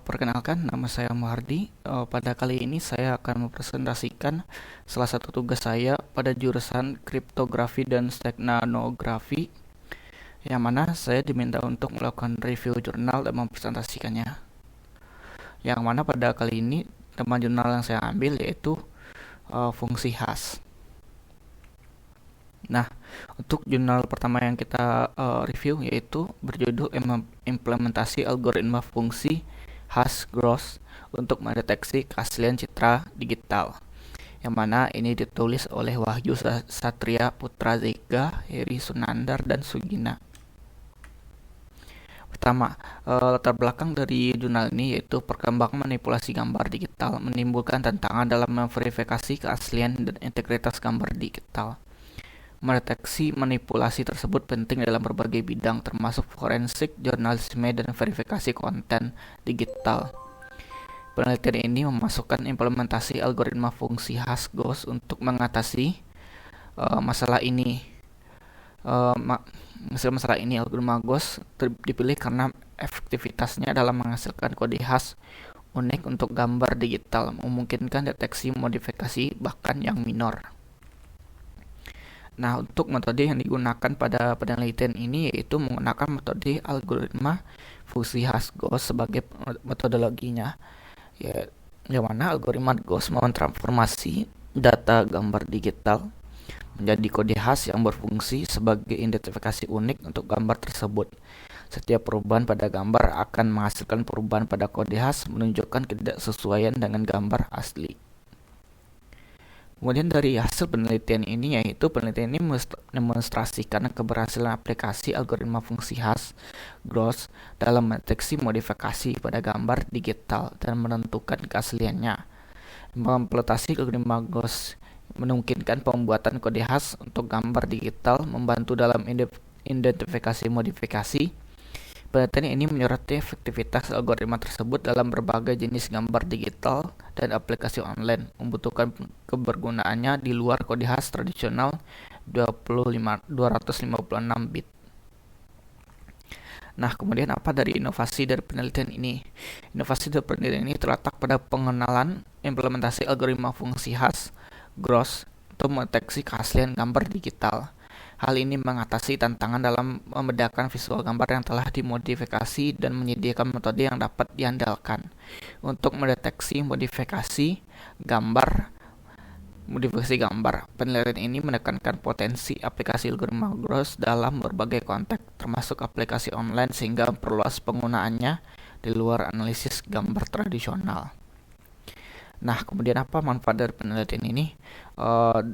Perkenalkan, nama saya Muhardi. Pada kali ini saya akan mempresentasikan salah satu tugas saya pada jurusan kriptografi dan steknanografi, yang mana saya diminta untuk melakukan review jurnal dan mempresentasikannya. Yang mana pada kali ini tema jurnal yang saya ambil yaitu fungsi khas. Nah, untuk jurnal pertama yang kita review yaitu berjudul Implementasi Algoritma Fungsi Hash Gross untuk mendeteksi keaslian citra digital. Yang mana ini ditulis oleh Wahyu Satria Putra Zega, Heri Sunandar, dan Sugina. Pertama, latar belakang dari jurnal ini yaitu perkembangan manipulasi gambar digital menimbulkan tantangan dalam memverifikasi keaslian dan integritas gambar digital. Mendeteksi manipulasi tersebut penting dalam berbagai bidang termasuk forensik, jurnalisme, dan verifikasi konten digital. Penelitian ini memasukkan implementasi algoritma fungsi Hash-Gross untuk mengatasi masalah ini. Masalah ini algoritma Gauss dipilih karena efektivitasnya dalam menghasilkan kode hash unik untuk gambar digital, memungkinkan deteksi modifikasi bahkan yang minor. Nah, untuk metode yang digunakan pada penelitian ini yaitu menggunakan metode algoritma fungsi Hash-Gross sebagai metodologinya, yang mana algoritma Gauss mentransformasi data gambar digital menjadi kode hash yang berfungsi sebagai identifikasi unik untuk gambar tersebut. Setiap perubahan pada gambar akan menghasilkan perubahan pada kode hash menunjukkan ketidaksesuaian dengan gambar asli. Kemudian dari hasil penelitian ini yaitu penelitian ini demonstrasikan keberhasilan aplikasi algoritma fungsi Hash-Gross dalam mendeteksi modifikasi pada gambar digital dan menentukan keasliannya. Implementasi algoritma Gauss memungkinkan pembuatan kode hash untuk gambar digital, membantu dalam identifikasi modifikasi. Penelitian ini menyoroti efektivitas algoritma tersebut dalam berbagai jenis gambar digital dan aplikasi online, membutuhkan kebergunaannya di luar kode hash tradisional 256 bit. Nah, kemudian apa dari inovasi dari penelitian ini? Inovasi dari penelitian ini terletak pada pengenalan implementasi algoritma fungsi Hash-Gross untuk mendeteksi keaslian gambar digital. Hal ini mengatasi tantangan dalam membedakan visual gambar yang telah dimodifikasi dan menyediakan metode yang dapat diandalkan untuk mendeteksi modifikasi gambar. Penelitian ini menekankan potensi aplikasi algoritma Gauss dalam berbagai konteks, termasuk aplikasi online, sehingga memperluas penggunaannya di luar analisis gambar tradisional. Nah, kemudian apa manfaat dari penelitian ini?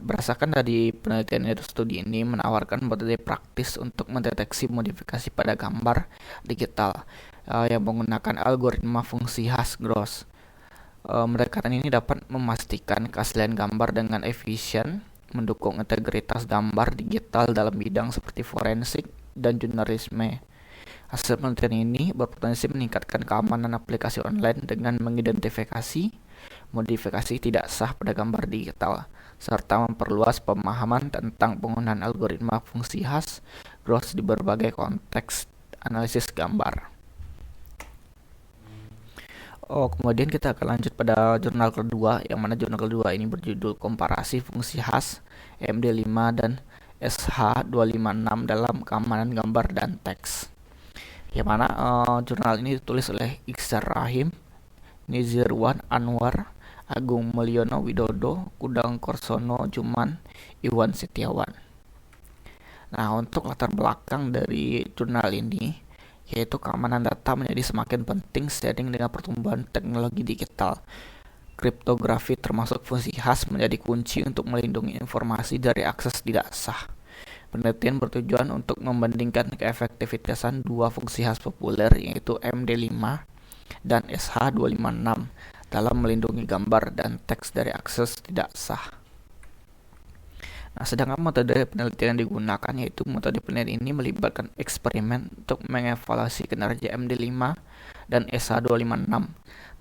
Berdasarkan dari penelitian studi ini menawarkan metode praktis untuk mendeteksi modifikasi pada gambar digital yang menggunakan algoritma fungsi Hash-Gross. Pendekatan ini dapat memastikan keaslian gambar dengan efisien, mendukung integritas gambar digital dalam bidang seperti forensik dan jurnalisme. Hasil penelitian ini berpotensi meningkatkan keamanan aplikasi online dengan mengidentifikasi modifikasi tidak sah pada gambar digital, serta memperluas pemahaman tentang penggunaan algoritma fungsi Hash-Gross di berbagai konteks analisis gambar. Kemudian kita akan lanjut pada jurnal kedua, yang mana jurnal kedua ini berjudul Komparasi Fungsi Hash MD5 dan SH256 dalam Keamanan Gambar dan Teks. Yang mana jurnal ini ditulis oleh Iksar Rahim, Nizirwan Anwar, Agung Mulyono Widodo, Kudang Korsono Juman, Iwan Setiawan. Nah, untuk latar belakang dari jurnal ini, yaitu keamanan data menjadi semakin penting seiring dengan pertumbuhan teknologi digital. Kriptografi termasuk fungsi hash menjadi kunci untuk melindungi informasi dari akses tidak sah. Penelitian bertujuan untuk membandingkan keefektivitasan dua fungsi hash populer yaitu MD5 dan SH256 dalam melindungi gambar dan teks dari akses tidak sah. Nah, sedangkan metode penelitian yang digunakan yaitu metode penelitian ini melibatkan eksperimen untuk mengevaluasi kinerja MD5 dan SH256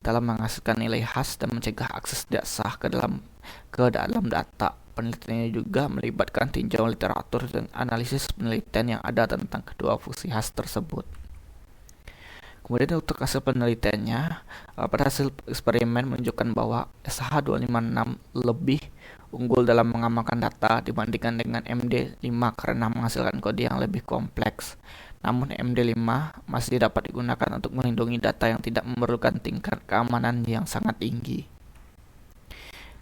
dalam menghasilkan nilai hash dan mencegah akses tidak sah ke dalam data. Penelitian ini juga melibatkan tinjauan literatur dan analisis penelitian yang ada tentang kedua fungsi hash tersebut. Kemudian untuk hasil penelitiannya, pada hasil eksperimen menunjukkan bahwa SH256 lebih unggul dalam mengamankan data dibandingkan dengan MD5 karena menghasilkan kode yang lebih kompleks. Namun MD5 masih dapat digunakan untuk melindungi data yang tidak memerlukan tingkat keamanan yang sangat tinggi.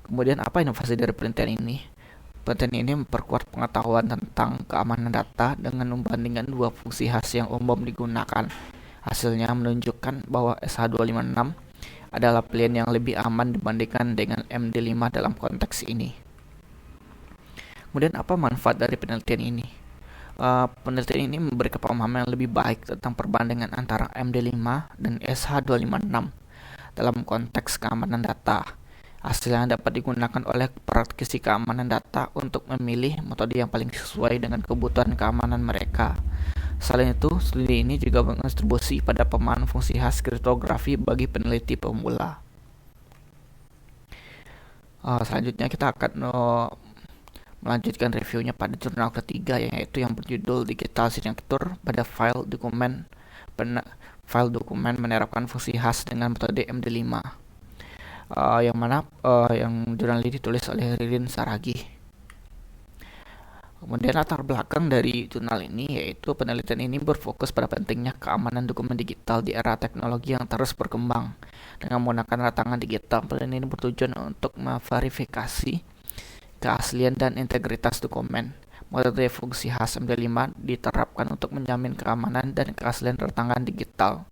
Kemudian apa inovasi dari penelitian ini? Penelitian ini memperkuat pengetahuan tentang keamanan data dengan membandingkan dua fungsi khas yang umum digunakan. Hasilnya menunjukkan bahwa SH256 adalah pilihan yang lebih aman dibandingkan dengan MD5 dalam konteks ini. Kemudian apa manfaat dari penelitian ini? Penelitian ini memberi pemahaman yang lebih baik tentang perbandingan antara MD5 dan SH256 dalam konteks keamanan data. Hasil yang dapat digunakan oleh praktisi keamanan data untuk memilih metode yang paling sesuai dengan kebutuhan keamanan mereka. Selain itu, studi ini juga berkontribusi pada pemahaman fungsi khas kriptografi bagi peneliti pemula. Selanjutnya kita akan melanjutkan reviewnya pada jurnal ketiga, yaitu yang berjudul Digital Signature pada file dokumen menerapkan fungsi khas dengan metode MD5. Yang jurnal ini ditulis oleh Ririn Saragi. Kemudian latar belakang dari jurnal ini yaitu penelitian ini berfokus pada pentingnya keamanan dokumen digital di era teknologi yang terus berkembang. Dengan menggunakan tangan digital, penelitian ini bertujuan untuk memverifikasi keaslian dan integritas dokumen. Metode fungsi khas MD5 diterapkan untuk menjamin keamanan dan keaslian tangan digital.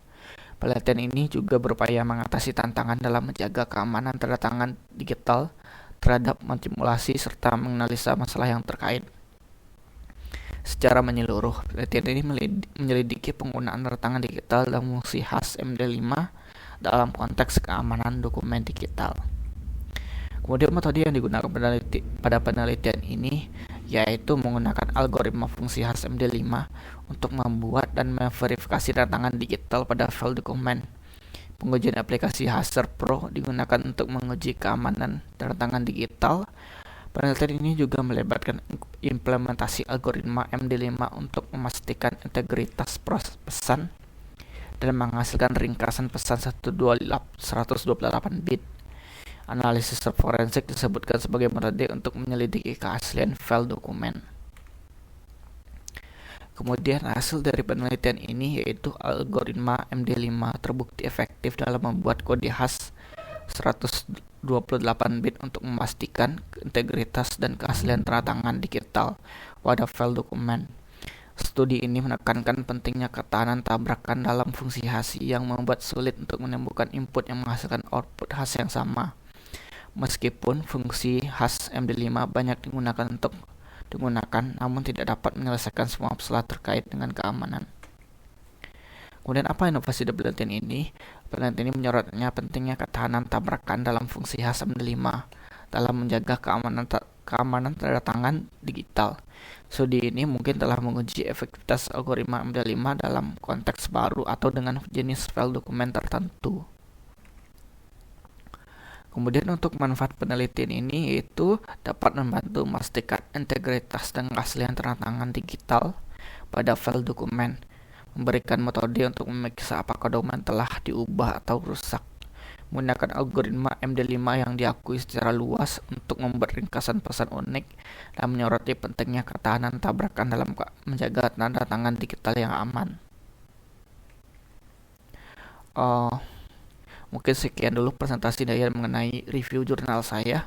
Penelitian ini juga berupaya mengatasi tantangan dalam menjaga keamanan tanda tangan digital terhadap manipulasi serta menganalisa masalah yang terkait. Secara menyeluruh, penelitian ini menyelidiki penggunaan tanda tangan digital dan fungsi khas MD5 dalam konteks keamanan dokumen digital. Kemudian metode yang digunakan pada penelitian ini yaitu menggunakan algoritma fungsi khas MD5 untuk membuat dan memverifikasi tanda tangan digital pada file dokumen. Pengujian aplikasi Haser Pro digunakan untuk menguji keamanan tanda tangan digital. Penelitian ini juga melibatkan implementasi algoritma MD5 untuk memastikan integritas proses pesan dan menghasilkan ringkasan pesan 128 bit. Analisis forensik disebutkan sebagai metode untuk menyelidiki keaslian file dokumen. Kemudian hasil dari penelitian ini yaitu algoritma MD5 terbukti efektif dalam membuat kode khas 128 bit untuk memastikan integritas dan keaslian tanda tangan digital pada file dokumen. Studi ini menekankan pentingnya ketahanan tabrakan dalam fungsi khas yang membuat sulit untuk menemukan input yang menghasilkan output khas yang sama. Meskipun fungsi khas MD5 banyak digunakan, namun tidak dapat menyelesaikan semua masalah terkait dengan keamanan. Kemudian apa inovasi dari penelitian ini? Penelitian ini menyorotnya pentingnya ketahanan tabrakan dalam fungsi khas MD5 dalam menjaga keamanan tanda tangan digital. Studi ini mungkin telah menguji efektivitas algoritma MD5 dalam konteks baru atau dengan jenis file dokumen tertentu. Kemudian untuk manfaat penelitian ini yaitu dapat membantu memastikan integritas dan keaslian tanda tangan digital pada file dokumen, memberikan metode untuk memeriksa apakah dokumen telah diubah atau rusak, menggunakan algoritma MD5 yang diakui secara luas untuk membuat ringkasan pesan unik, dan menyoroti pentingnya ketahanan tabrakan dalam menjaga tanda tangan digital yang aman. Mungkin sekian dulu presentasi saya mengenai review jurnal saya.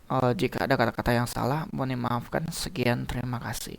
Jika ada kata-kata yang salah, mohon dimaafkan. Sekian, terima kasih.